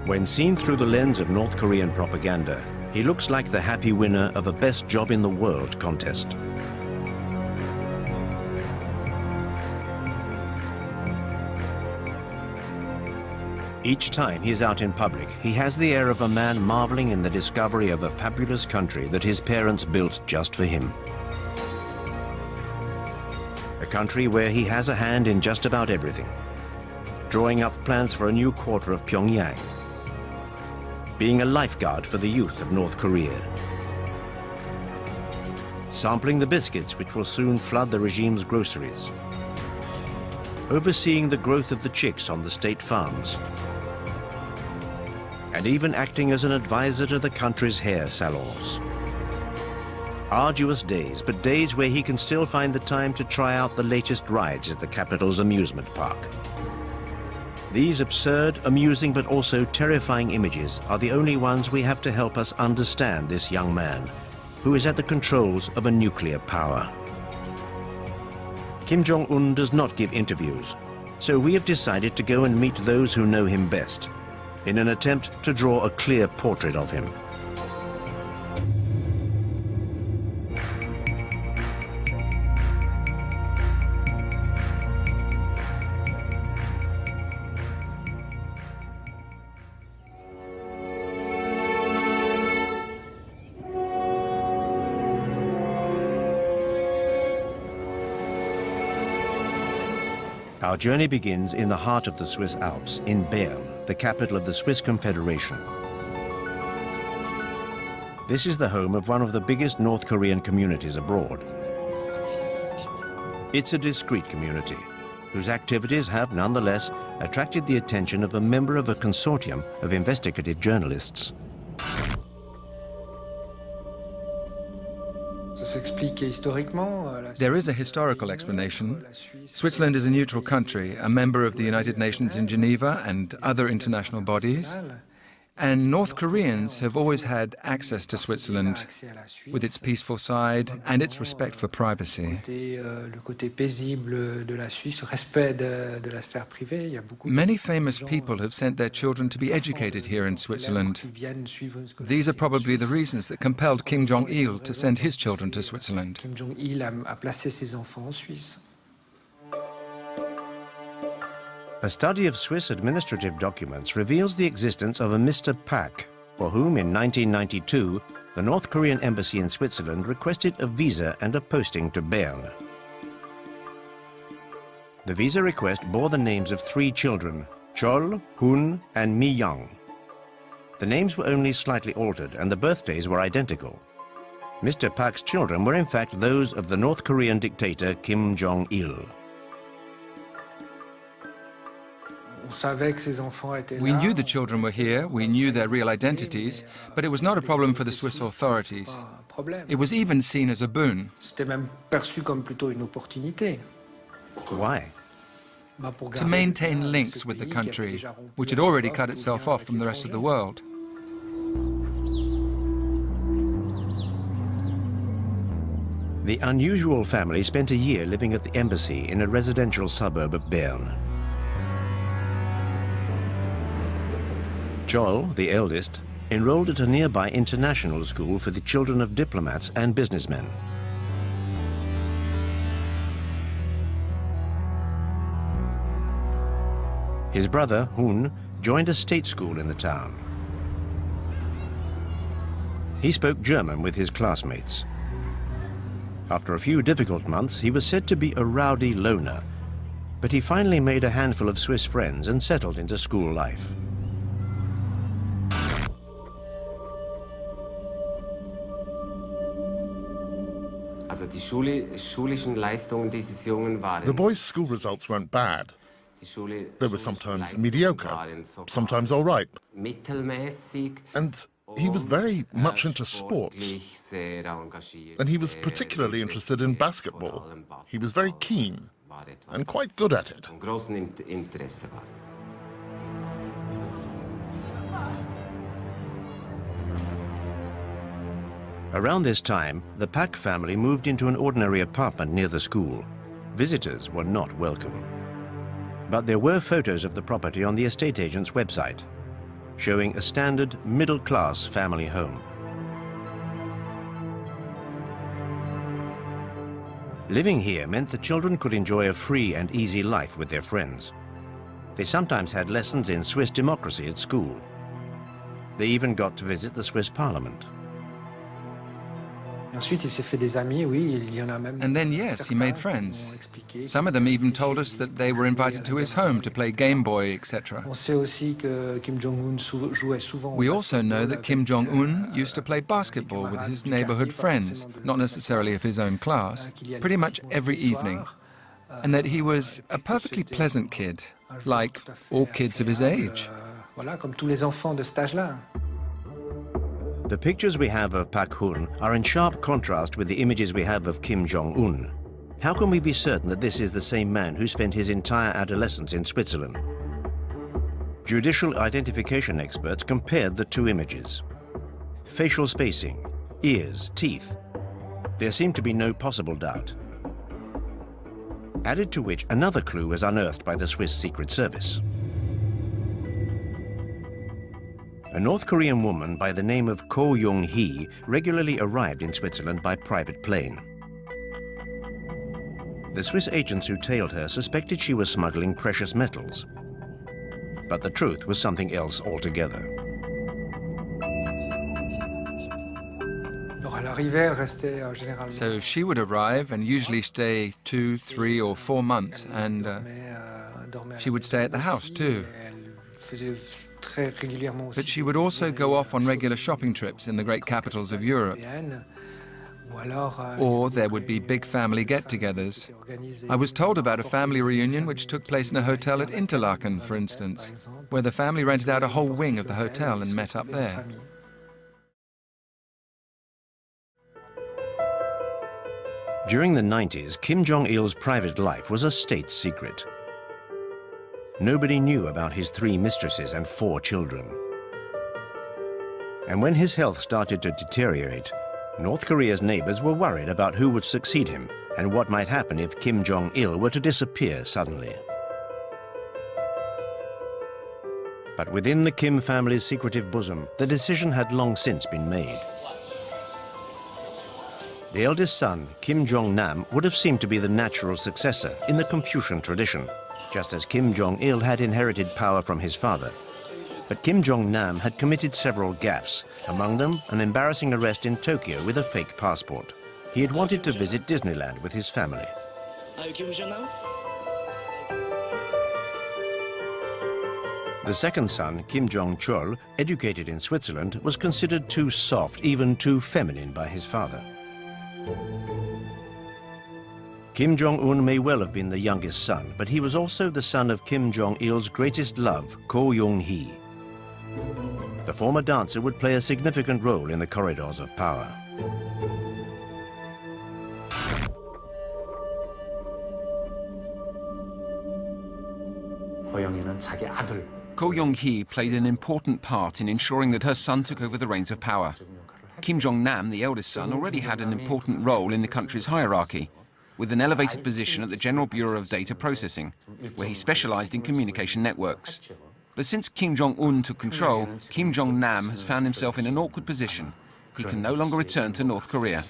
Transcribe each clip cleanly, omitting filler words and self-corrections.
When seen through the lens of North Korean propaganda, he looks like the happy winner of a Best Job in the World contest. Each time he is out in public, he has the air of a man marveling in the discovery of a fabulous country that his parents built just for him. A country where he has a hand in just about everything. Drawing up plans for a new quarter of Pyongyang. Being a lifeguard for the youth of North Korea. Sampling the biscuits which will soon flood the regime's groceries. Overseeing the growth of the chicks on the state farms. And even acting as an advisor to the country's hair salons. Arduous days, but days where he can still find the time to try out the latest rides at the capital's amusement park. These absurd, amusing, but also terrifying images are the only ones we have to help us understand this young man, who is at the controls of a nuclear power. Kim Jong-un does not give interviews, so we have decided to go and meet those who know him best, in an attempt to draw a clear portrait of him. Our journey begins in the heart of the Swiss Alps, in Bern, the capital of the Swiss Confederation. This is the home of one of the biggest North Korean communities abroad. It's a discreet community, whose activities have nonetheless attracted the attention of a member of a consortium of investigative journalists. There is a historical explanation. Switzerland is a neutral country, a member of the United Nations in Geneva and other international bodies. And North Koreans have always had access to Switzerland, with its peaceful side and its respect for privacy. Many famous people have sent their children to be educated here in Switzerland. These are probably the reasons that compelled Kim Jong-il to send his children to Switzerland. A study of Swiss administrative documents reveals the existence of a Mr. Pak, for whom in 1992 the North Korean embassy in Switzerland requested a visa and a posting to Bern. The visa request bore the names of 3 children, Chol, Hun and Mi Young. The names were only slightly altered and the birthdays were identical. Mr. Pak's children were in fact those of the North Korean dictator Kim Jong-il. We knew the children were here, we knew their real identities, but it was not a problem for the Swiss authorities. It was even seen as a boon. Why? To maintain links with the country, which had already cut itself off from the rest of the world. The unusual family spent a year living at the embassy in a residential suburb of Bern. Chol, the eldest, enrolled at a nearby international school for the children of diplomats and businessmen. His brother, Hun, joined a state school in the town. He spoke German with his classmates. After a few difficult months, he was said to be a rowdy loner, but he finally made a handful of Swiss friends and settled into school life. The boys' school results weren't bad. They were sometimes mediocre, sometimes all right. And he was very much into sports. And he was particularly interested in basketball. He was very keen and quite good at it. Around this time, the Pak family moved into an ordinary apartment near the school. Visitors were not welcome. But there were photos of the property on the estate agent's website. showing a standard middle-class family home. Living here meant the children could enjoy a free and easy life with their friends. They sometimes had lessons in Swiss democracy at school. They even got to visit the Swiss Parliament. And then, yes, he made friends. Some of them even told us that they were invited to his home to play Game Boy, etc. We also know that Kim Jong-un used to play basketball with his neighborhood friends, not necessarily of his own class, pretty much every evening. And that he was a perfectly pleasant kid, like all kids of his age. The pictures we have of Pak Hun are in sharp contrast with the images we have of Kim Jong-un. How can we be certain that this is the same man who spent his entire adolescence in Switzerland? Judicial identification experts compared the two images. Facial spacing, ears, teeth. There seemed to be no possible doubt. Added to which, another clue was unearthed by the Swiss Secret Service. A North Korean woman by the name of Ko Young-hee regularly arrived in Switzerland by private plane. The Swiss agents who tailed her suspected she was smuggling precious metals. But the truth was something else altogether. So she would arrive and usually stay 2, 3 or 4 months, and she would stay at the house too. But she would also go off on regular shopping trips in the great capitals of Europe. Or there would be big family get-togethers. I was told about a family reunion which took place in a hotel at Interlaken, for instance, where the family rented out a whole wing of the hotel and met up there. During the 90s, Kim Jong-il's private life was a state secret. Nobody knew about his 3 mistresses and 4 children. And when his health started to deteriorate, North Korea's neighbors were worried about who would succeed him and what might happen if Kim Jong-il were to disappear suddenly. But within the Kim family's secretive bosom, the decision had long since been made. The eldest son, Kim Jong-nam, would have seemed to be the natural successor in the Confucian tradition, just as Kim Jong-il had inherited power from his father. But Kim Jong-nam had committed several gaffes, among them an embarrassing arrest in Tokyo with a fake passport. He had wanted to visit Disneyland with his family. The second son, Kim Jong-chol, educated in Switzerland, was considered too soft, even too feminine by his father. Kim Jong-un may well have been the youngest son, but he was also the son of Kim Jong-il's greatest love, Ko Young-hee. The former dancer would play a significant role in the corridors of power. Ko Young-hee played an important part in ensuring that her son took over the reins of power. Kim Jong-nam, the eldest son, already had an important role in the country's hierarchy, with an elevated position at the General Bureau of Data Processing, where he specialized in communication networks. But since Kim Jong-un took control, Kim Jong-nam has found himself in an awkward position. He can no longer return to North Korea.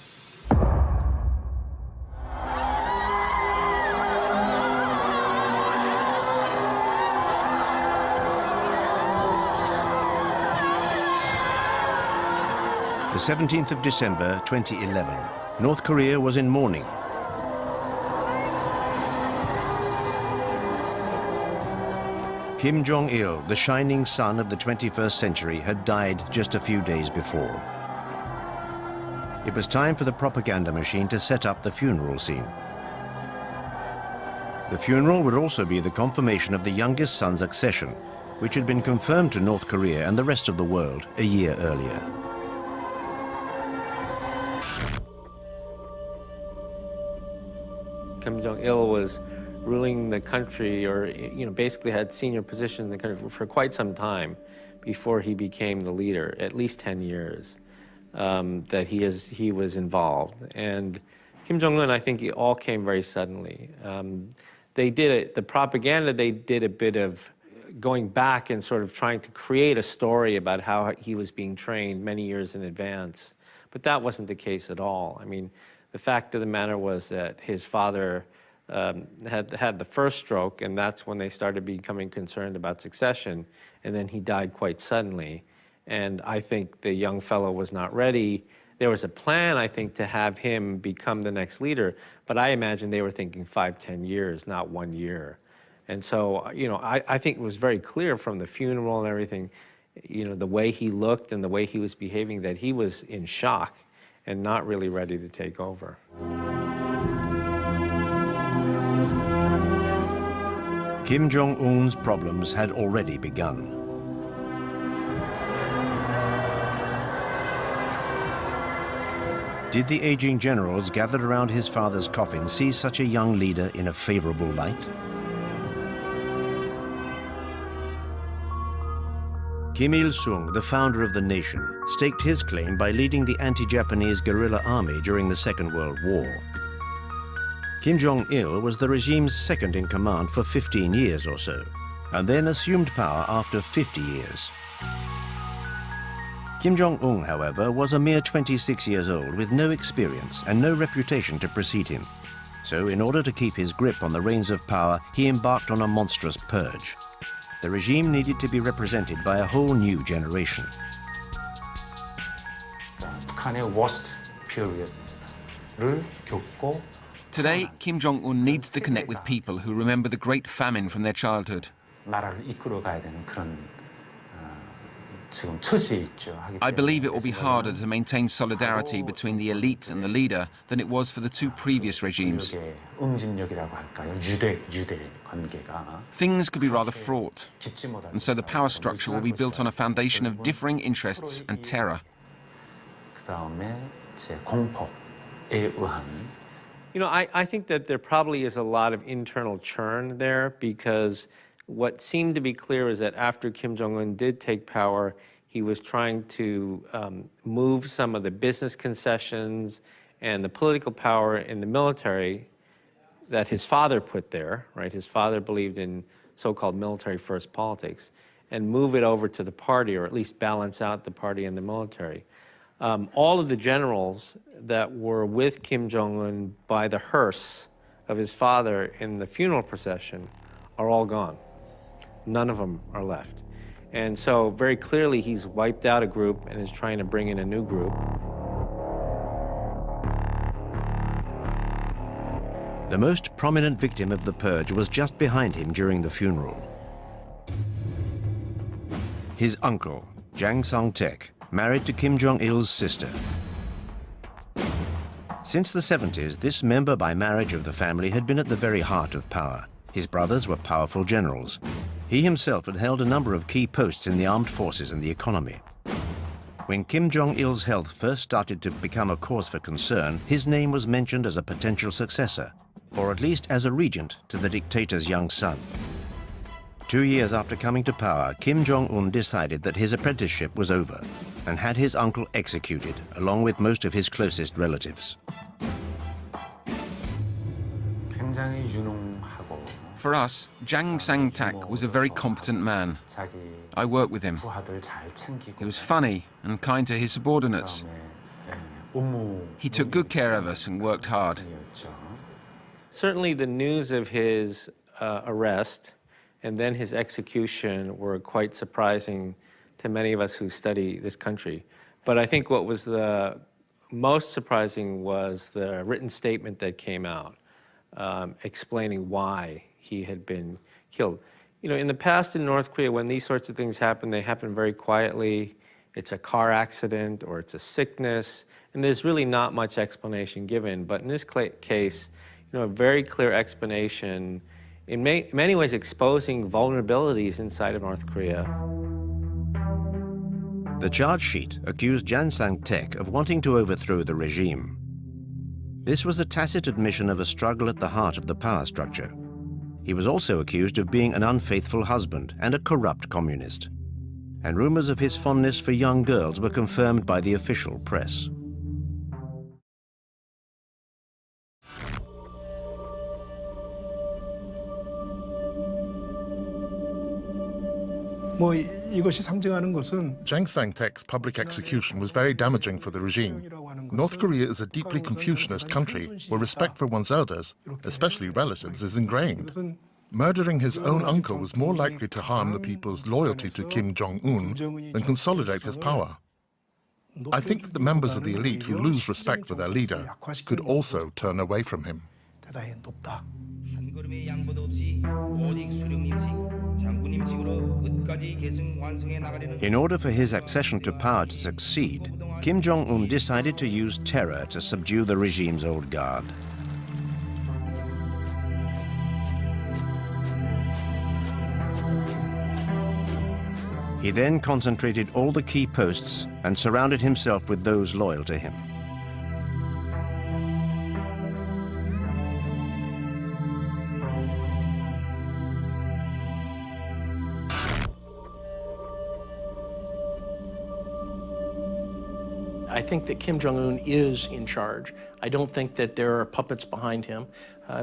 The 17th of December 2011, North Korea was in mourning. Kim Jong-il, the shining sun of the 21st century, had died just a few days before. It was time for the propaganda machine to set up the funeral scene. The funeral would also be the confirmation of the youngest son's accession, which had been confirmed to North Korea and the rest of the world a year earlier. Kim Jong-il was ruling the country, or basically had senior position in the country for quite some time before he became the leader, at least 10 years that he was involved. And Kim Jong-un, I think it all came very suddenly. They did it, the propaganda, they did a bit of going back and sort of trying to create a story about how he was being trained many years in advance. But that wasn't the case at all. I mean, the fact of the matter was that his father had the first stroke, and that's when they started becoming concerned about succession, and then he died quite suddenly. And I think the young fellow was not ready. There was a plan, I think, to have him become the next leader, but I imagine they were thinking 5, 10 years, not 1 year. And so, I think it was very clear from the funeral and everything, the way he looked and the way he was behaving, that he was in shock and not really ready to take over. Kim Jong-un's problems had already begun. Did the aging generals gathered around his father's coffin see such a young leader in a favorable light? Kim Il-sung, the founder of the nation, staked his claim by leading the anti-Japanese guerrilla army during the Second World War. Kim Jong-il was the regime's second in command for 15 years or so, and then assumed power after 50 years. Kim Jong-un, however, was a mere 26 years old with no experience and no reputation to precede him. So in order to keep his grip on the reins of power, he embarked on a monstrous purge. The regime needed to be represented by a whole new generation. 북한의 worst period를 겪고 Today, Kim Jong-un needs to connect with people who remember the great famine from their childhood. 나라를 이끌어가야 되는 그런 지금 처지에 있죠. I believe it will be harder to maintain solidarity between the elite and the leader than it was for the two previous regimes. 응집력이라고 할까요? 유대 관계가 Things could be rather fraught, and so the power structure will be built on a foundation of differing interests and terror. 그다음에 이제 공포에 의한 I think that there probably is a lot of internal churn there, because what seemed to be clear is that after Kim Jong-un did take power, he was trying to move some of the business concessions and the political power in the military that his father put there, right? His father believed in so-called military-first politics, and move it over to the party, or at least balance out the party and the military. All of the generals that were with Kim Jong-un by the hearse of his father in the funeral procession are all gone. None of them are left. And so very clearly he's wiped out a group and is trying to bring in a new group. The most prominent victim of the purge was just behind him during the funeral. His uncle, Jang Song-taek, married to Kim Jong-il's sister. Since the 70s, this member by marriage of the family had been at the very heart of power. His brothers were powerful generals. He himself had held a number of key posts in the armed forces and the economy. When Kim Jong-il's health first started to become a cause for concern, his name was mentioned as a potential successor, or at least as a regent to the dictator's young son. 2 years after coming to power, Kim Jong-un decided that his apprenticeship was over and had his uncle executed, along with most of his closest relatives. 굉장히 유능하고 For us, Jang Sang-tak was a very competent man. 자기 I worked with him. 부하들 잘 챙기고 He was funny and kind to his subordinates. 업무 He took good care of us and worked hard. Certainly the news of his arrest and then his execution were quite surprising to many of us who study this country. But I think what was the most surprising was the written statement that came out explaining why he had been killed. In the past in North Korea, when these sorts of things happen, they happen very quietly. It's a car accident or it's a sickness, and there's really not much explanation given. But in this case, a very clear explanation, in many ways exposing vulnerabilities inside of North Korea. The charge sheet accused Jang Sang-taek of wanting to overthrow the regime. This was a tacit admission of a struggle at the heart of the power structure. He was also accused of being an unfaithful husband and a corrupt communist. And rumors of his fondness for young girls were confirmed by the official press. Jang Sang-taek's public execution was very damaging for the regime. North Korea is a deeply Confucianist country where respect for one's elders, especially relatives, is ingrained. Murdering his own uncle was more likely to harm the people's loyalty to Kim Jong-un than consolidate his power. I think that the members of the elite who lose respect for their leader could also turn away from him. In order for his accession to power to succeed, Kim Jong-un decided to use terror to subdue the regime's old guard. He then concentrated all the key posts and surrounded himself with those loyal to him. I think that Kim Jong-un is in charge. I don't think that there are puppets behind him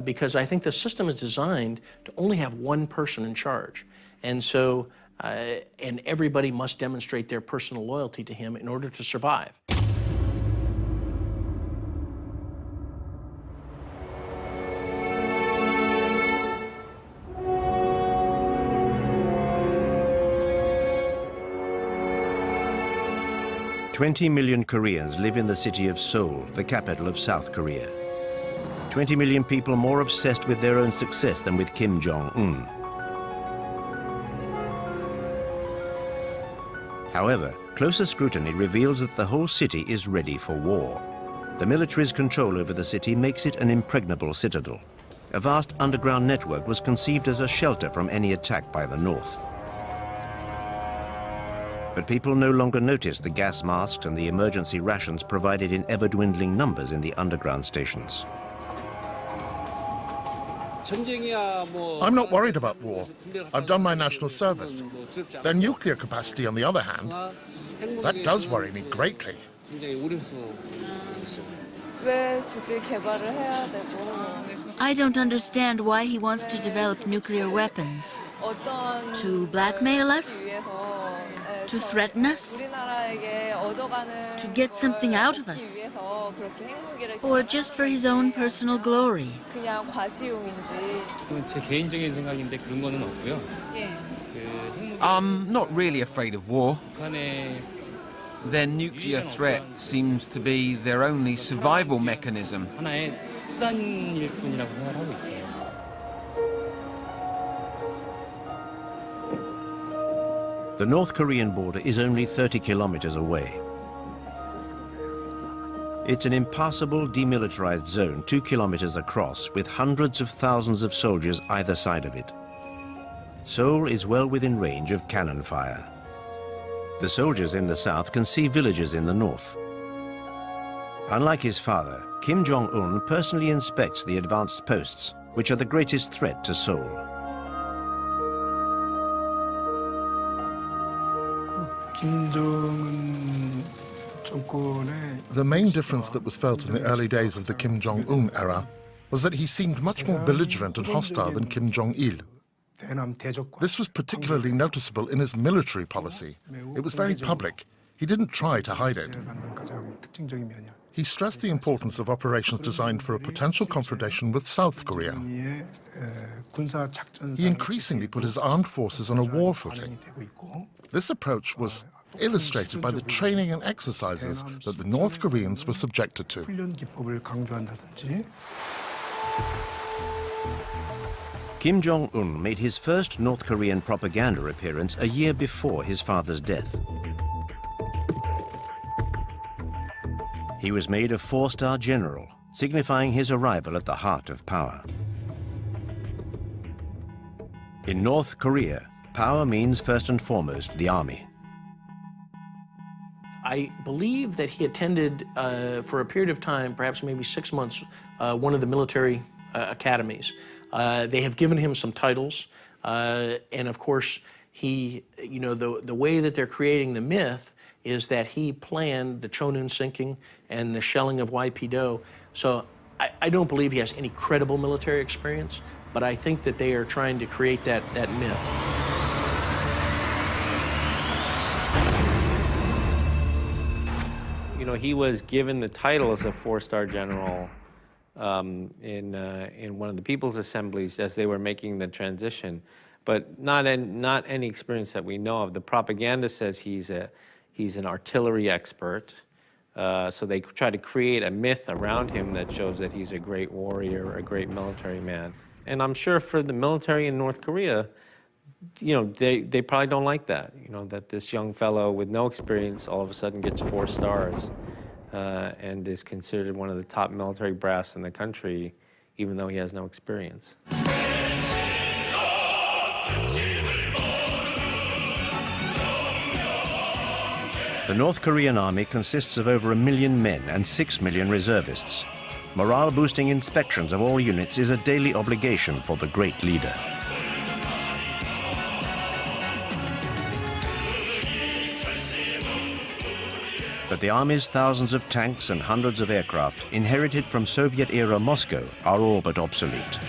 because I think the system is designed to only have one person in charge. And so, and everybody must demonstrate their personal loyalty to him in order to survive. "20 million Koreans live in the city of Seoul, the capital of South Korea. 20 million people more obsessed with their own success than with Kim Jong-un. However, closer scrutiny reveals that the whole city is ready for war. The military's control over the city makes it an impregnable citadel. A vast underground network was conceived as a shelter from any attack by the North. But people no longer notice the gas masks and the emergency rations provided in ever-dwindling numbers in the underground stations. I'm not worried about war. I've done my national service. Their nuclear capacity, on the other hand, that does worry me greatly. I don't understand why he wants to develop nuclear weapons. To blackmail us? To threaten us? To get something out of us? Or just for his own personal glory? I'm not really afraid of war. Their nuclear threat seems to be their only survival mechanism. The North Korean border is only 30 kilometers away. It's an impassable, demilitarized zone 2 kilometers across, with hundreds of thousands of soldiers either side of it. Seoul is well within range of cannon fire. The soldiers in the south can see villages in the north. Unlike his father, Kim Jong-un personally inspects the advanced posts, which are the greatest threat to Seoul. The main difference that was felt in the early days of the Kim Jong-un era was that he seemed much more belligerent and hostile than Kim Jong-il. This was particularly noticeable in his military policy. It was very public. He didn't try to hide it. He stressed the importance of operations designed for a potential confrontation with South Korea. He increasingly put his armed forces on a war footing. This approach was illustrated by the training and exercises that the North Koreans were subjected to. Kim Jong-un made his first North Korean propaganda appearance a year before his father's death. He was made a 4-star general, signifying his arrival at the heart of power. In North Korea, power means first and foremost the army. I believe that he attended, for a period of time, perhaps maybe 6 months, one of the military academies. They have given him some titles, and of course, he, you know, the way that they're creating the myth is that he planned the Chonun sinking and the shelling of YP-do. So I don't believe he has any credible military experience, but I think that they are trying to create that myth. You know, he was given the title as a four-star general in one of the People's Assemblies as they were making the transition, but not any experience that we know of. The propaganda says he's an artillery expert, so they try to create a myth around him that shows that he's a great warrior, a great military man. And I'm sure for the military in North Korea, you know, they probably don't like that, you know, that this young fellow with no experience all of a sudden gets 4 stars and is considered one of the top military brass in the country, even though he has no experience. The North Korean army consists of over 1 million men and 6 million reservists. Morale-boosting inspections of all units is a daily obligation for the great leader. But the army's thousands of tanks and hundreds of aircraft, inherited from Soviet-era Moscow, are all but obsolete.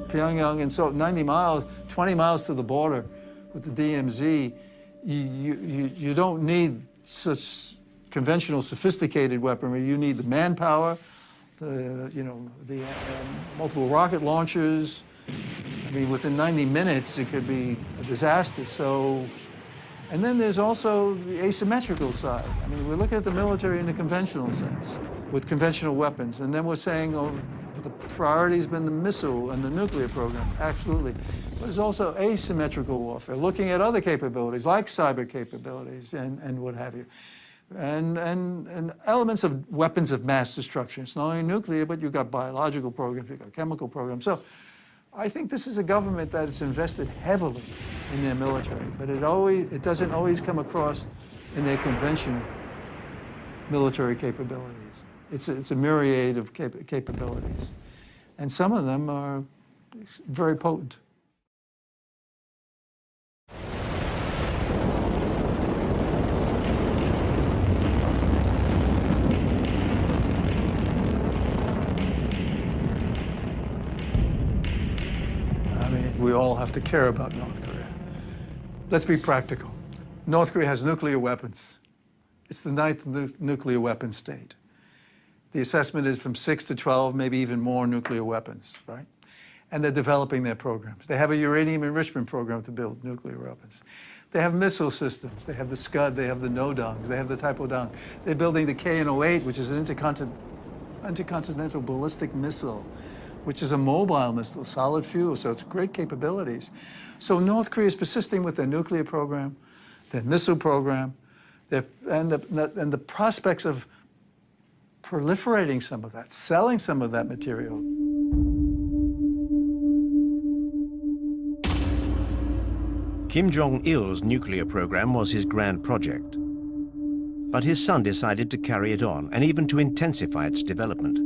Pyongyang, and so 90 miles, 20 miles to the border with the DMZ, you don't need such conventional, sophisticated weaponry. You need the manpower, the multiple rocket launchers. I mean, within 90 minutes, it could be a disaster. So, and then there's also the asymmetrical side. I mean, we're looking at the military in the conventional sense, with conventional weapons, and then we're saying, oh, the priority's been the missile and the nuclear program, absolutely. But there's also asymmetrical warfare, looking at other capabilities, like cyber capabilities and what have you. And elements of weapons of mass destruction. It's not only nuclear, but you've got biological programs, you've got chemical programs. So I think this is a government that has invested heavily in their military, but it doesn't always come across in their conventional military capabilities. It's a myriad of capabilities. And some of them are very potent. I mean, we all have to care about North Korea. Let's be practical. North Korea has nuclear weapons. It's the 9th nuclear weapon state. The assessment is from 6 to 12, maybe even more nuclear weapons, right? And they're developing their programs. They have a uranium enrichment program to build nuclear weapons. They have missile systems. They have the Scud, they have the Nodongs, they have the Taepodong. They're building the KN-08, which is an intercontinental ballistic missile, which is a mobile missile, solid fuel, so it's great capabilities. So North Korea is persisting with their nuclear program, their missile program, and the prospects of proliferating some of that, selling some of that material. Kim Jong-il's nuclear program was his grand project. But his son decided to carry it on and even to intensify its development.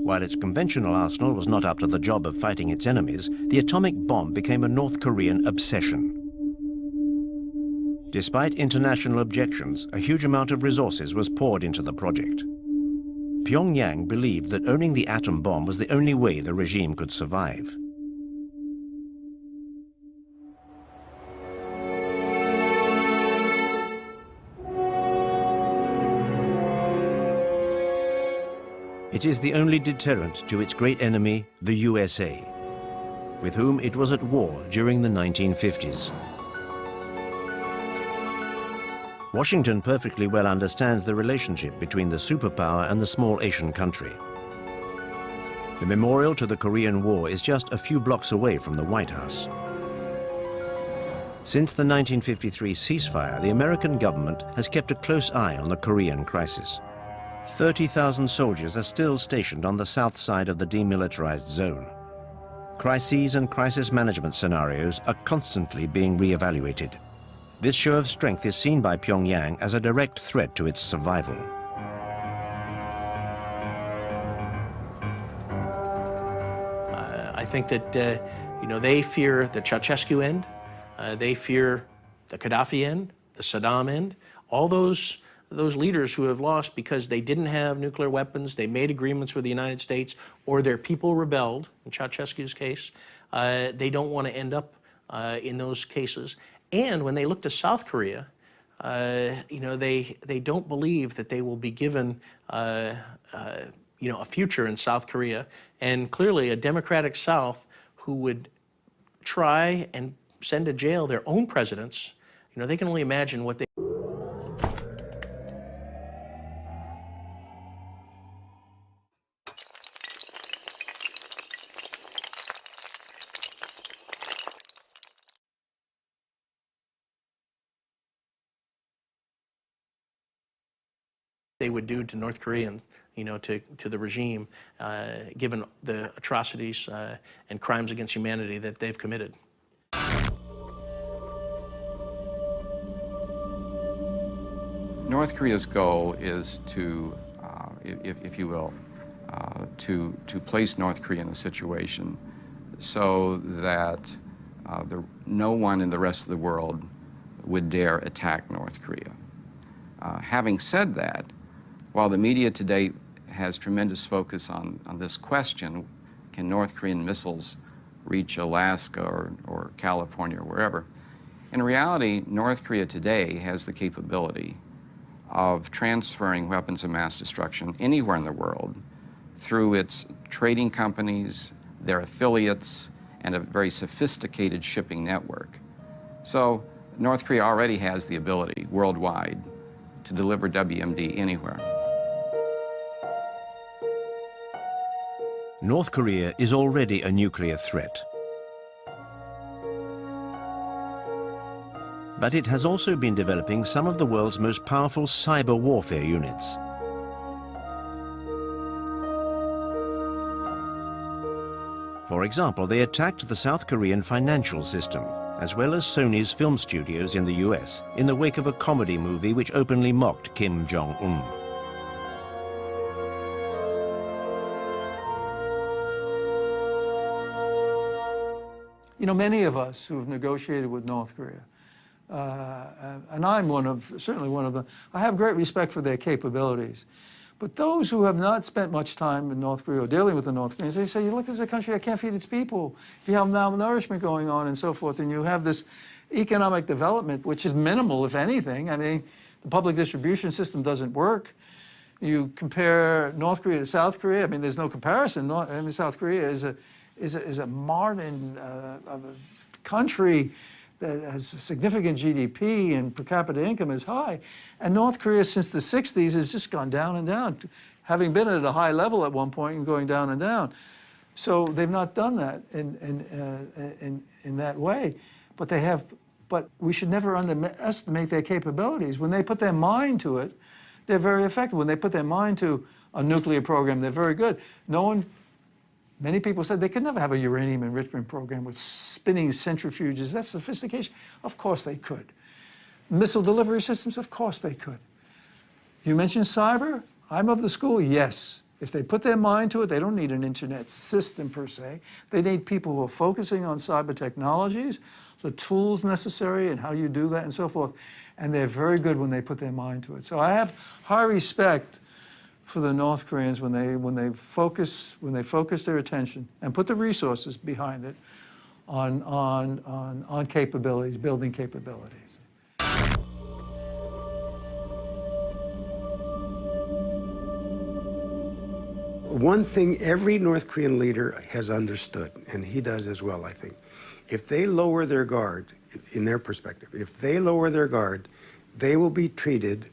While its conventional arsenal was not up to the job of fighting its enemies, the atomic bomb became a North Korean obsession. Despite international objections, a huge amount of resources was poured into the project. Pyongyang believed that owning the atom bomb was the only way the regime could survive. It is the only deterrent to its great enemy, the USA, with whom it was at war during the 1950s. Washington perfectly well understands the relationship between the superpower and the small Asian country. The memorial to the Korean War is just a few blocks away from the White House. Since the 1953 ceasefire, the American government has kept a close eye on the Korean crisis. 30,000 soldiers are still stationed on the south side of the demilitarized zone. Crises and crisis management scenarios are constantly being re-evaluated. This show of strength is seen by Pyongyang as a direct threat to its survival. I think that, they fear the Ceausescu end, they fear the Gaddafi end, the Saddam end. All those those leaders who have lost because they didn't have nuclear weapons, they made agreements with the United States, or their people rebelled, in Ceausescu's case, they don't want to end up in those cases. And when they look to South Korea, you know, they don't believe that they will be given you know, a future in South Korea. And clearly a democratic South who would try and send to jail their own presidents, you know, they can only imagine what they would do to North Korean, you know, to the regime, given the atrocities and crimes against humanity that they've committed. North Korea's goal is to, if you will, to place North Korea in a situation so that no one in the rest of the world would dare attack North Korea. Having said that, while the media today has tremendous focus on this question, can North Korean missiles reach Alaska or California or wherever, in reality, North Korea today has the capability of transferring weapons of mass destruction anywhere in the world through its trading companies, their affiliates, and a very sophisticated shipping network. So North Korea already has the ability worldwide to deliver WMD anywhere. North Korea is already a nuclear threat. But it has also been developing some of the world's most powerful cyber warfare units. For example, they attacked the South Korean financial system, as well as Sony's film studios in the US, in the wake of a comedy movie which openly mocked Kim Jong-un. You know, many of us who have negotiated with North Korea, and I'm certainly one of them, I have great respect for their capabilities. But those who have not spent much time in North Korea or dealing with the North Koreans, they say, you look, this is a country that can't feed its people. If you have malnourishment going on and so forth, and you have this economic development, which is minimal, if anything. I mean, the public distribution system doesn't work. You compare North Korea to South Korea, I mean, there's no comparison. I mean, South Korea is a modern country that has a significant GDP and per capita income is high. And North Korea, since the 60s, has just gone down and down, having been at a high level at one point and going down and down. So they've not done that in that way. But they have. But we should never underestimate their capabilities. When they put their mind to it, they're very effective. When they put their mind to a nuclear program, they're very good. Many people said they could never have a uranium enrichment program with spinning centrifuges. That's sophistication. Of course they could. Missile delivery systems, of course they could. You mentioned cyber. I'm of the school, yes. If they put their mind to it, they don't need an internet system per se. They need people who are focusing on cyber technologies, the tools necessary and how you do that and so forth. And they're very good when they put their mind to it. So I have high respect for the North Koreans when they focus their attention and put the resources behind it on capabilities, building capabilities. One thing every North Korean leader has understood, and he does as well, I think, if they lower their guard, in their perspective, if they lower their guard, they will be treated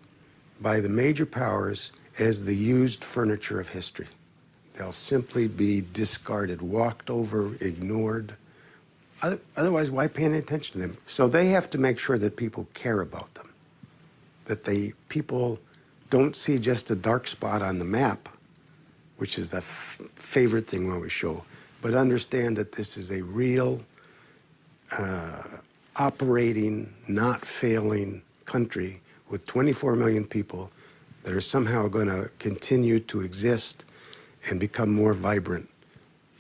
by the major powers as the used furniture of history. They'll simply be discarded, walked over, ignored. Otherwise, why pay any attention to them? So they have to make sure that people care about them, that people don't see just a dark spot on the map, which is the favorite thing when we show, but understand that this is a real, operating, not failing country with 24 million people that are somehow going to continue to exist and become more vibrant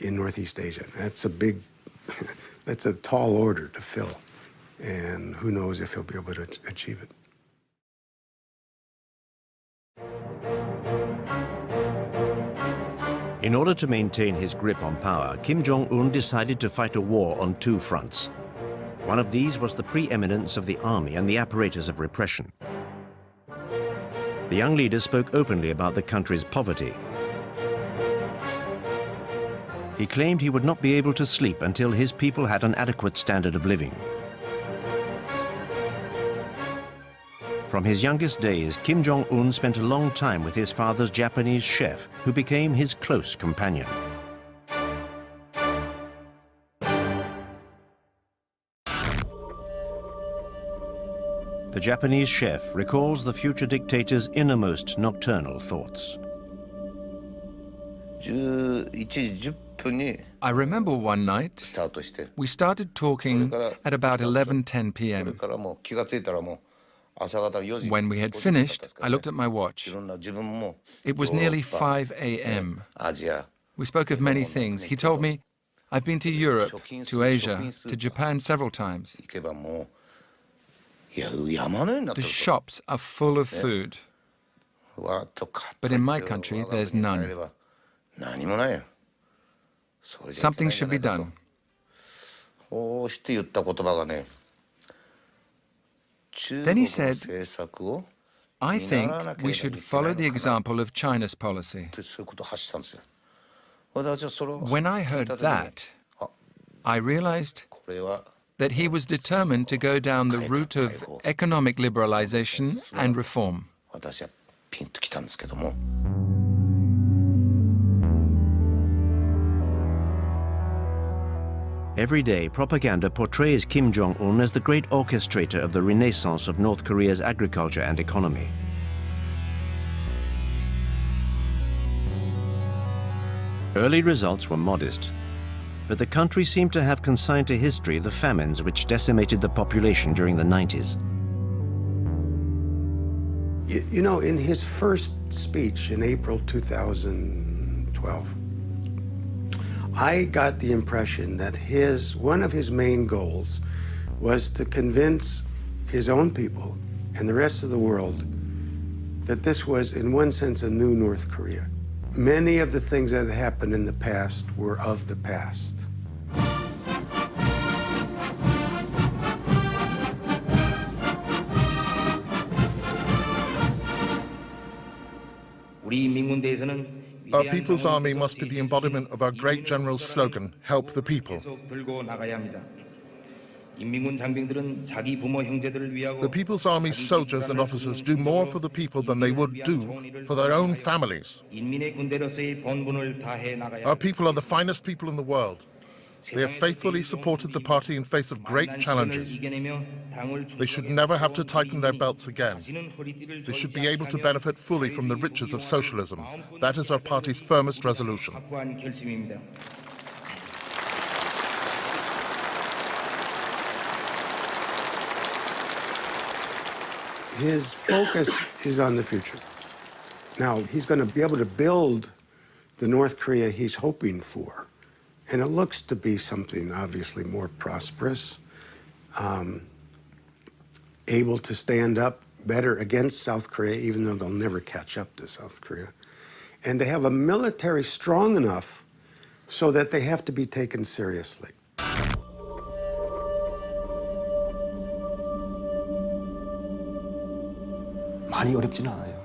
in Northeast Asia. That's a big, that's a tall order to fill, and who knows if he'll be able to achieve it. In order to maintain his grip on power, Kim Jong-un decided to fight a war on two fronts. One of these was the preeminence of the army and the apparatus of repression. The young leader spoke openly about the country's poverty. He claimed he would not be able to sleep until his people had an adequate standard of living. From his youngest days, Kim Jong-un spent a long time with his father's Japanese chef, who became his close companion. The Japanese chef recalls the future dictator's innermost nocturnal thoughts. I remember one night, we started talking at about 11:10 p.m. When we had finished, I looked at my watch. It was nearly 5 a.m. We spoke of many things. He told me, I've been to Europe, to Asia, to Japan several times. The shops are full of food. But in my country, there's none. Something should be done. Then he said, I think we should follow the example of China's policy. When I heard that, I realized that he was determined to go down the route of economic liberalization and reform. Every day, propaganda portrays Kim Jong-un as the great orchestrator of the renaissance of North Korea's agriculture and economy. Early results were modest, but the country seemed to have consigned to history the famines which decimated the population during the 90s. You know, in his first speech in April 2012, I got the impression that one of his main goals was to convince his own people and the rest of the world that this was, in one sense, a new North Korea. Many of the things that had happened in the past were of the past. Our People's Army must be the embodiment of our great general's slogan, help the people. The People's Army's soldiers and officers do more for the people than they would do for their own families. Our people are the finest people in the world. They have faithfully supported the party in face of great challenges. They should never have to tighten their belts again. They should be able to benefit fully from the riches of socialism. That is our party's firmest resolution. His focus is on the future. Now, he's going to be able to build the North Korea he's hoping for. And it looks to be something obviously more prosperous, able to stand up better against South Korea, even though they'll never catch up to South Korea, and to have a military strong enough so that they have to be taken seriously. 많이 어렵지는 않아요.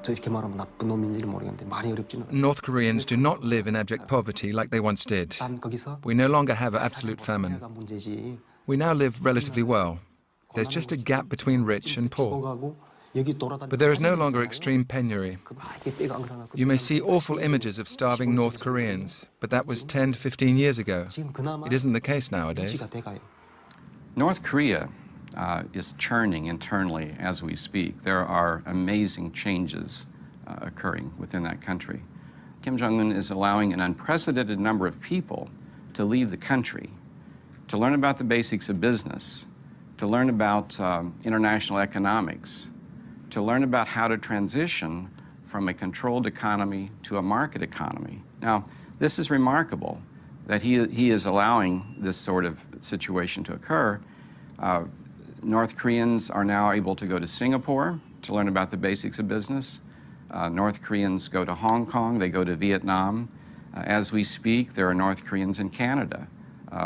이렇게 말하면 나쁜 놈인지는 모르겠는데 많이 어렵지는 않아요. North Koreans do not live in abject poverty like they once did. We no longer have absolute famine. We now live relatively well. There's just a gap between rich and poor. But there is no longer extreme penury. You may see awful images of starving North Koreans, but that was 10 to 15 years ago. It isn't the case nowadays. North Korea is churning internally as we speak. There are amazing changes occurring within that country. Kim Jong-un is allowing an unprecedented number of people to leave the country, to learn about the basics of business, to learn about international economics, to learn about how to transition from a controlled economy to a market economy. Now, this is remarkable that he is allowing this sort of situation to occur. North Koreans are now able to go to Singapore to learn about the basics of business. North Koreans go to Hong Kong, they go to Vietnam, As we speak, there are North Koreans in Canada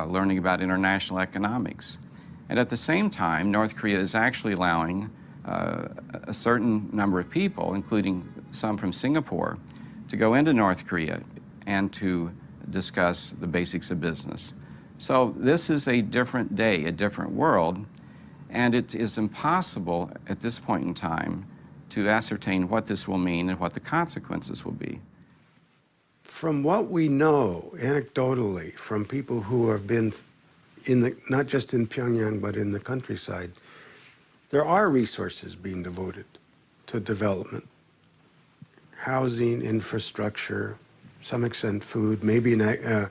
learning about international economics. And at the same time, North Korea is actually allowing a certain number of people, including some from Singapore, to go into North Korea and to discuss the basics of business. So this is a different day, a different world, and it is impossible at this point in time to ascertain what this will mean and what the consequences will be. From what we know anecdotally from people who have been in the, not just in Pyongyang, but in the countryside, there are resources being devoted to development. Housing, infrastructure, some extent food, maybe in the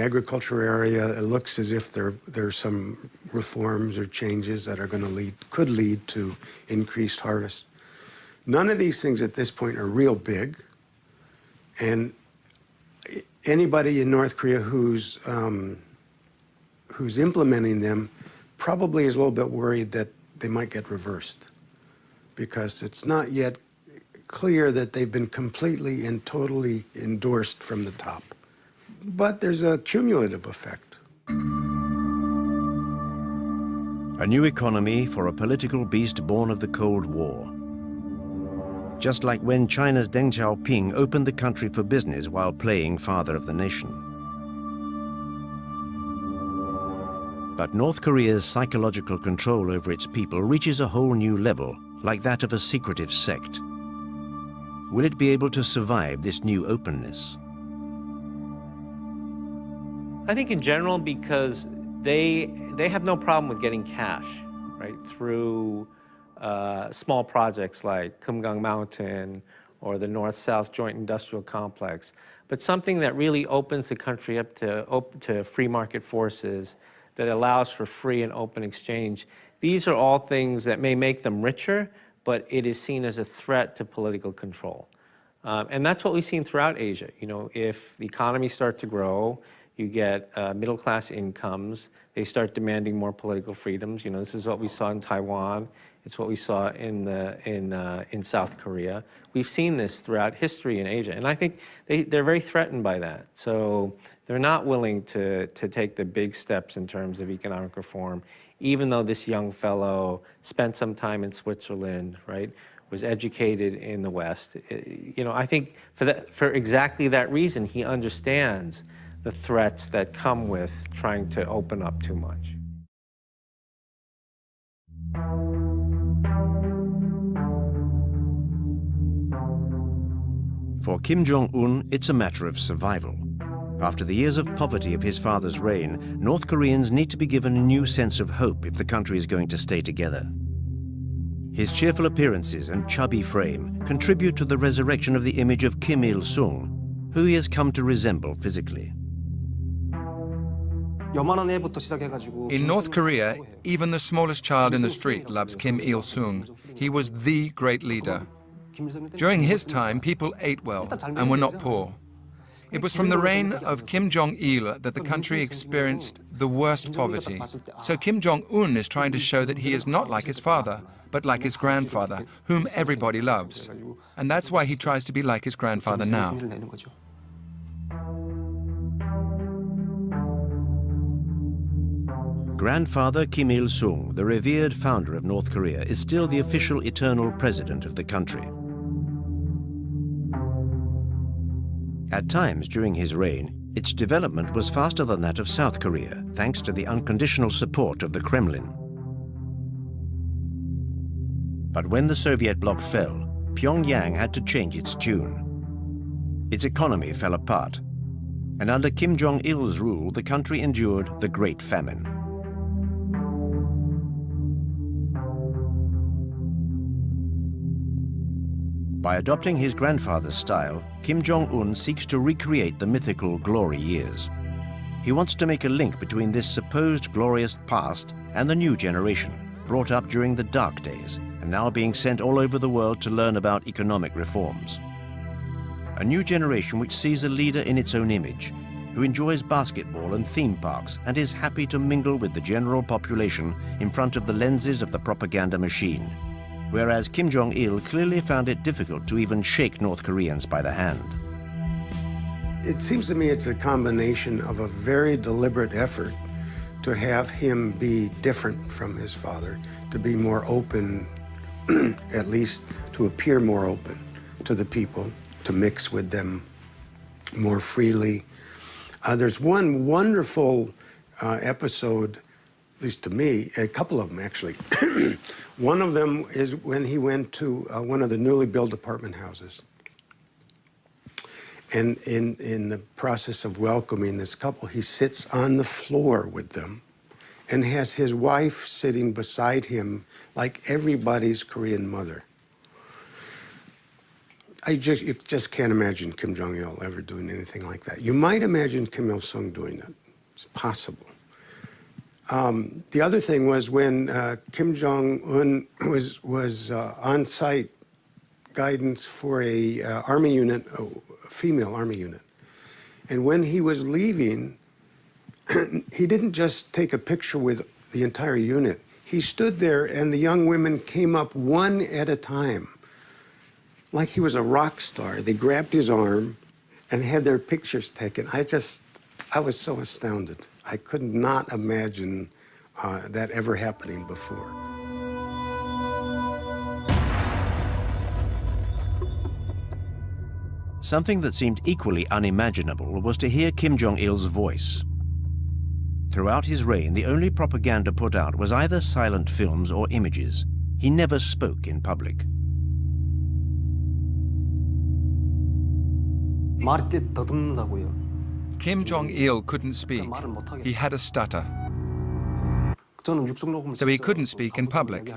agriculture area, it looks as if there's some reforms or changes that are going to could lead to increased harvest. None of these things at this point are real big, and anybody in North Korea who's implementing them probably is a little bit worried that they might get reversed, because it's not yet clear that they've been completely and totally endorsed from the top. But there's a cumulative effect. A new economy for a political beast born of the Cold War. Just like when China's Deng Xiaoping opened the country for business while playing father of the nation. But North Korea's psychological control over its people reaches a whole new level, like that of a secretive sect. Will it be able to survive this new openness? I think in general, because they have no problem with getting cash, right, through small projects like Kumgang Mountain or the North-South Joint Industrial Complex, but something that really opens the country up to free market forces, that allows for free and open exchange. These are all things that may make them richer, but it is seen as a threat to political control. And that's what we've seen throughout Asia. You know, if the economies start to grow, you get middle-class incomes, they start demanding more political freedoms. You know, this is what we saw in Taiwan. It's what we saw in South Korea. We've seen this throughout history in Asia, and I think they're very threatened by that. So they're not willing to take the big steps in terms of economic reform, even though this young fellow spent some time in Switzerland, right, was educated in the West. You know, I think for exactly that reason, he understands the threats that come with trying to open up too much. For Kim Jong-un, it's a matter of survival. After the years of poverty of his father's reign, North Koreans need to be given a new sense of hope if the country is going to stay together. His cheerful appearances and chubby frame contribute to the resurrection of the image of Kim Il-sung, who he has come to resemble physically. In North Korea, even the smallest child in the street loves Kim Il-sung. He was the great leader. During his time, people ate well and were not poor. It was from the reign of Kim Jong-il that the country experienced the worst poverty. So Kim Jong-un is trying to show that he is not like his father, but like his grandfather, whom everybody loves. And that's why he tries to be like his grandfather now. Grandfather Kim Il-sung, the revered founder of North Korea, is still the official eternal president of the country. At times during his reign, its development was faster than that of South Korea, thanks to the unconditional support of the Kremlin. But when the Soviet bloc fell, Pyongyang had to change its tune. Its economy fell apart, and under Kim Jong-il's rule, the country endured the Great Famine. By adopting his grandfather's style, Kim Jong-un seeks to recreate the mythical glory years. He wants to make a link between this supposed glorious past and the new generation, brought up during the dark days and now being sent all over the world to learn about economic reforms. A new generation which sees a leader in its own image, who enjoys basketball and theme parks and is happy to mingle with the general population in front of the lenses of the propaganda machine. Whereas Kim Jong-il clearly found it difficult to even shake North Koreans by the hand. It seems to me it's a combination of a very deliberate effort to have him be different from his father, to be more open, at least to appear more open to the people, to mix with them more freely. There's one wonderful episode, at least to me, a couple of them actually. One of them is when he went to one of the newly built apartment houses. And in the process of welcoming this couple, he sits on the floor with them and has his wife sitting beside him like everybody's Korean mother. You just can't imagine Kim Jong-il ever doing anything like that. You might imagine Kim Il-sung doing it. It's possible. The other thing was when Kim Jong-un was on-site guidance for a army unit, a female army unit. And when he was leaving, he didn't just take a picture with the entire unit. He stood there and the young women came up one at a time, like he was a rock star. They grabbed his arm and had their pictures taken. I was so astounded. I could not imagine that ever happening before. Something that seemed equally unimaginable was to hear Kim Jong-il's voice. Throughout his reign, the only propaganda put out was either silent films or images. He never spoke in public. Kim Jong-il couldn't speak. He had a stutter. So he couldn't speak in public.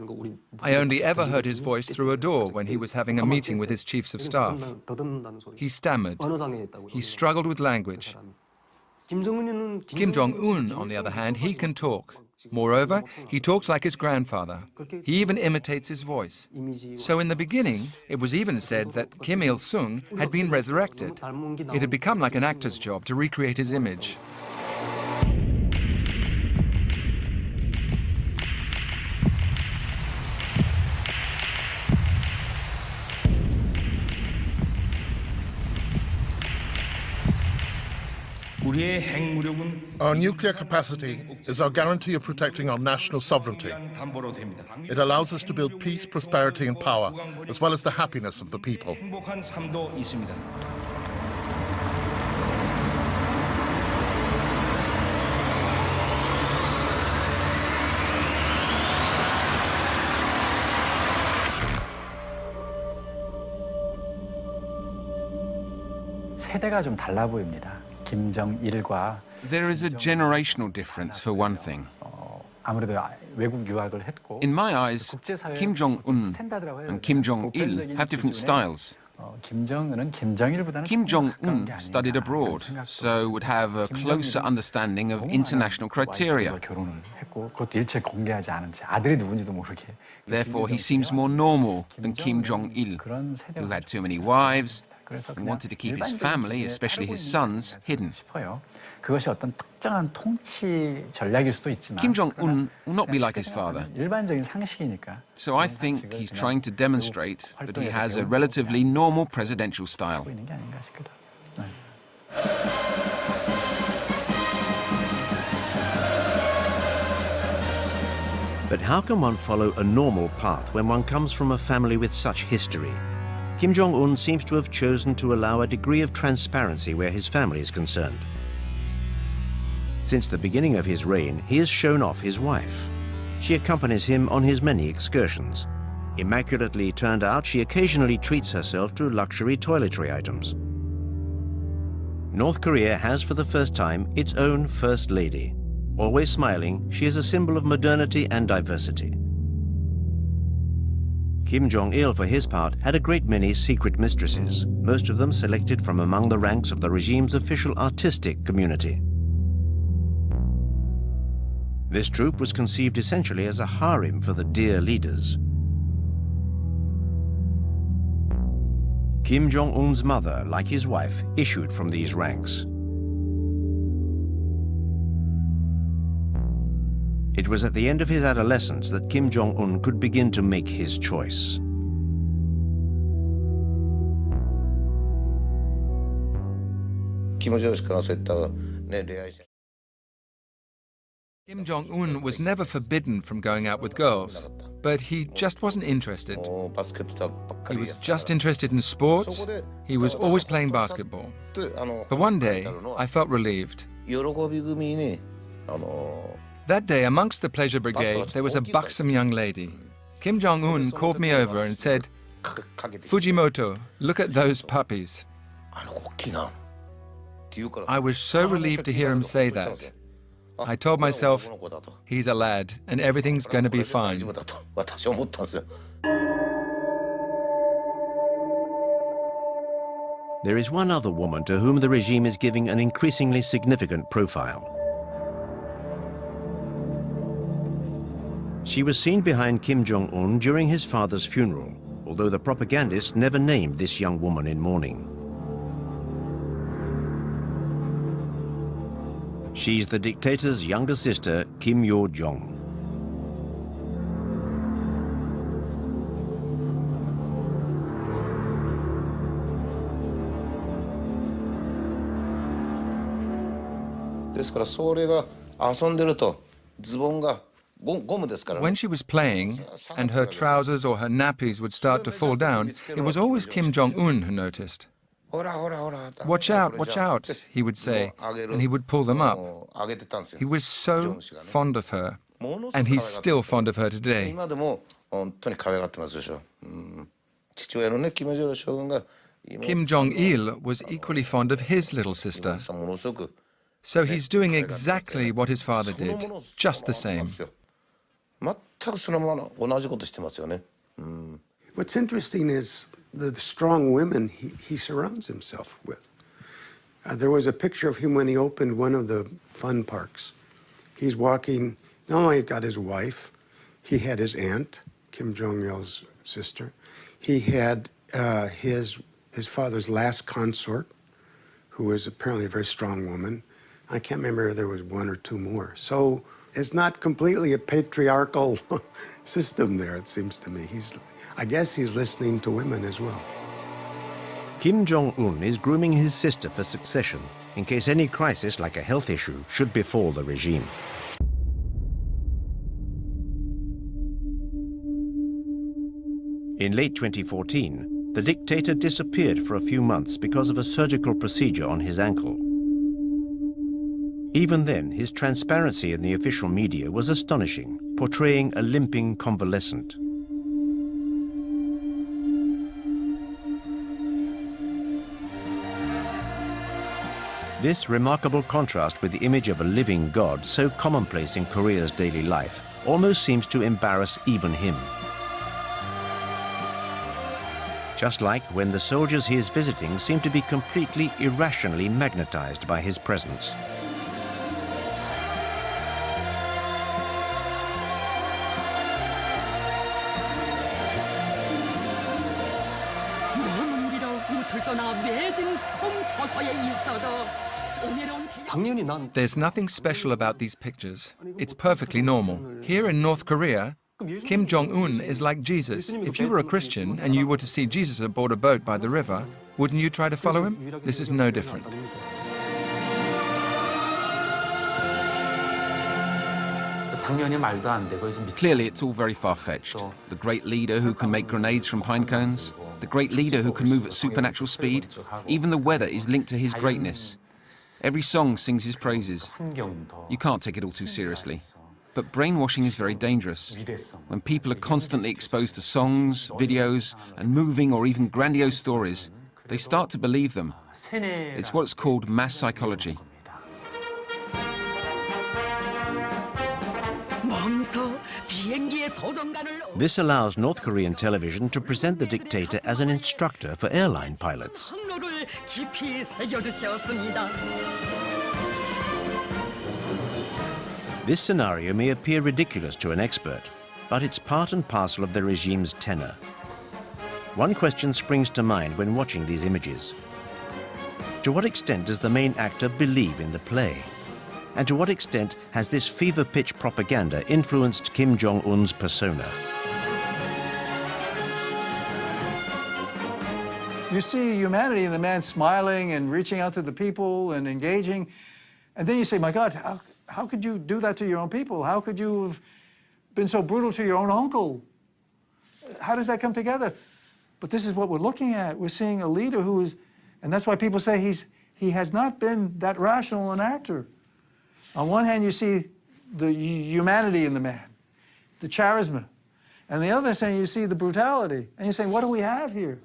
I only ever heard his voice through a door when he was having a meeting with his chiefs of staff. He stammered. He struggled with language. Kim Jong-un, on the other hand, he can talk. Moreover, he talks like his grandfather. He even imitates his voice. So in the beginning, it was even said that Kim Il-sung had been resurrected. It had become like an actor's job to recreate his image. Our nuclear capacity is our guarantee of protecting our national sovereignty. It allows us to build peace, prosperity, and power, as well as the happiness of the people. 세대가 좀 달라 보입니다. 김정일과 There is a generational difference, for one thing. 아무래도 외국 유학을 했고 In my eyes, Kim Jong-un and Kim Jong-il have different styles. Kim Jong-un studied abroad, so would have a closer understanding of international criteria. Therefore, he seems more normal than Kim Jong-il, who had too many wives and wanted to keep his family, especially his sons, hidden. Kim Jong-un will not be like his father. So I think he's trying to demonstrate that he has a relatively normal presidential style. But how can one follow a normal path when one comes from a family with such history? Kim Jong-un seems to have chosen to allow a degree of transparency where his family is concerned. Since the beginning of his reign, he has shown off his wife. She accompanies him on his many excursions. Immaculately turned out, she occasionally treats herself to luxury toiletry items. North Korea has for the first time its own First Lady. Always smiling, she is a symbol of modernity and diversity. Kim Jong-il, for his part, had a great many secret mistresses, most of them selected from among the ranks of the regime's official artistic community. This troupe was conceived essentially as a harem for the dear leaders. Kim Jong-un's mother, like his wife, issued from these ranks. It was at the end of his adolescence that Kim Jong-un could begin to make his choice. Kim Jong-un was never forbidden from going out with girls, but he just wasn't interested. He was just interested in sports. He was always playing basketball. But one day, I felt relieved. That day, amongst the pleasure brigade, there was a buxom young lady. Kim Jong-un called me over and said, "Fujimoto, look at those puppies." I was so relieved to hear him say that. I told myself, he's a lad, and everything's going to be fine. There is one other woman to whom the regime is giving an increasingly significant profile. She was seen behind Kim Jong-un during his father's funeral, although the propagandists never named this young woman in mourning. She's the dictator's younger sister, Kim Yo-jong. When she was playing, and her trousers or her nappies would start to fall down, it was always Kim Jong-un who noticed. "Watch out," he would say, and he would pull them up. He was so fond of her, and he's still fond of her today. Kim Jong-il was equally fond of his little sister. So he's doing exactly what his father did, just the same. What's interesting is the strong women he surrounds himself with. There was a picture of him when he opened one of the fun parks. He's walking, not only got his wife, he had his aunt, Kim Jong-il's sister. He had his father's last consort, who was apparently a very strong woman. I can't remember if there was one or two more. So it's not completely a patriarchal system there, it seems to me. I guess he's listening to women as well. Kim Jong-un is grooming his sister for succession in case any crisis like a health issue should befall the regime. In late 2014, the dictator disappeared for a few months because of a surgical procedure on his ankle. Even then, his transparency in the official media was astonishing, portraying a limping convalescent. This remarkable contrast with the image of a living god, so commonplace in Korea's daily life, almost seems to embarrass even him. Just like when the soldiers he is visiting seem to be completely irrationally magnetized by his presence. There's nothing special about these pictures. It's perfectly normal. Here in North Korea, Kim Jong-un is like Jesus. If you were a Christian and you were to see Jesus aboard a boat by the river, wouldn't you try to follow him? This is no different. Clearly, it's all very far-fetched. The great leader who can make grenades from pine cones, the great leader who can move at supernatural speed. Even the weather is linked to his greatness. Every song sings his praises. You can't take it all too seriously. But brainwashing is very dangerous. When people are constantly exposed to songs, videos, and moving or even grandiose stories, they start to believe them. It's what's called mass psychology. This allows North Korean television to present the dictator as an instructor for airline pilots. This scenario may appear ridiculous to an expert, but it's part and parcel of the regime's tenor. One question springs to mind when watching these images. To what extent does the main actor believe in the play? And to what extent has this fever-pitch propaganda influenced Kim Jong-un's persona? You see humanity in the man smiling and reaching out to the people and engaging. And then you say, my God, how could you do that to your own people? How could you have been so brutal to your own uncle? How does that come together? But this is what we're looking at. We're seeing a leader who is, and that's why people say he has not been that rational an actor. On one hand, you see the humanity in the man, the charisma. And the other hand, you see the brutality. And you're saying, what do we have here?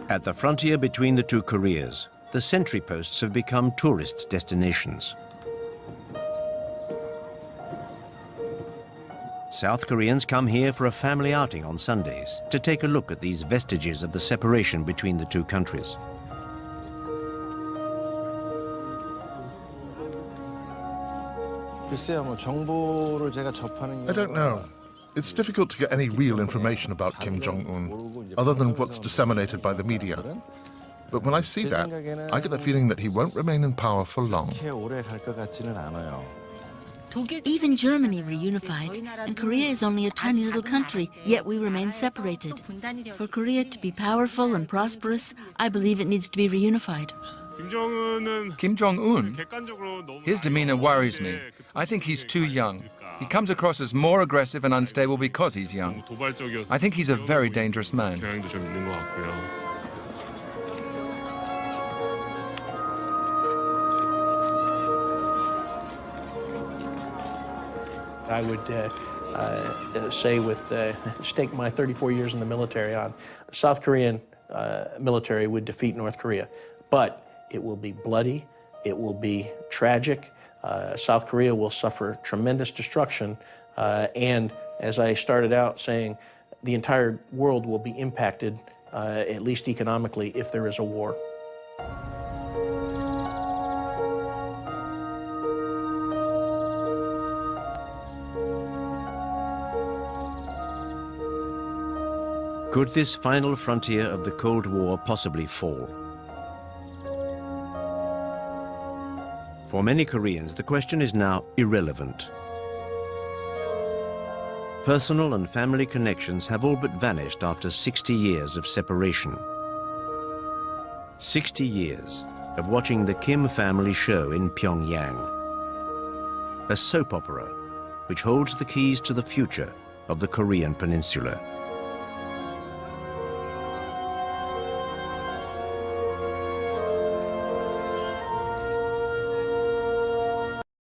At the frontier between the two Koreas, the sentry posts have become tourist destinations. South Koreans come here for a family outing on Sundays to take a look at these vestiges of the separation between the two countries. I don't know. It's difficult to get any real information about Kim Jong-un, other than what's disseminated by the media. But when I see that, I get the feeling that he won't remain in power for long. Even Germany reunified, and Korea is only a tiny little country, yet we remain separated. For Korea to be powerful and prosperous, I believe it needs to be reunified. Kim Jong-un, his demeanor worries me. I think he's too young. He comes across as more aggressive and unstable because he's young. I think he's a very dangerous man. I would say stake my 34 years in the military on, the South Korean military would defeat North Korea. But it will be bloody, it will be tragic. South Korea will suffer tremendous destruction, and as I started out saying, the entire world will be impacted, at least economically, if there is a war. Could this final frontier of the Cold War possibly fall? For many Koreans, the question is now irrelevant. Personal and family connections have all but vanished after 60 years of separation. 60 years of watching the Kim family show in Pyongyang. A soap opera which holds the keys to the future of the Korean peninsula.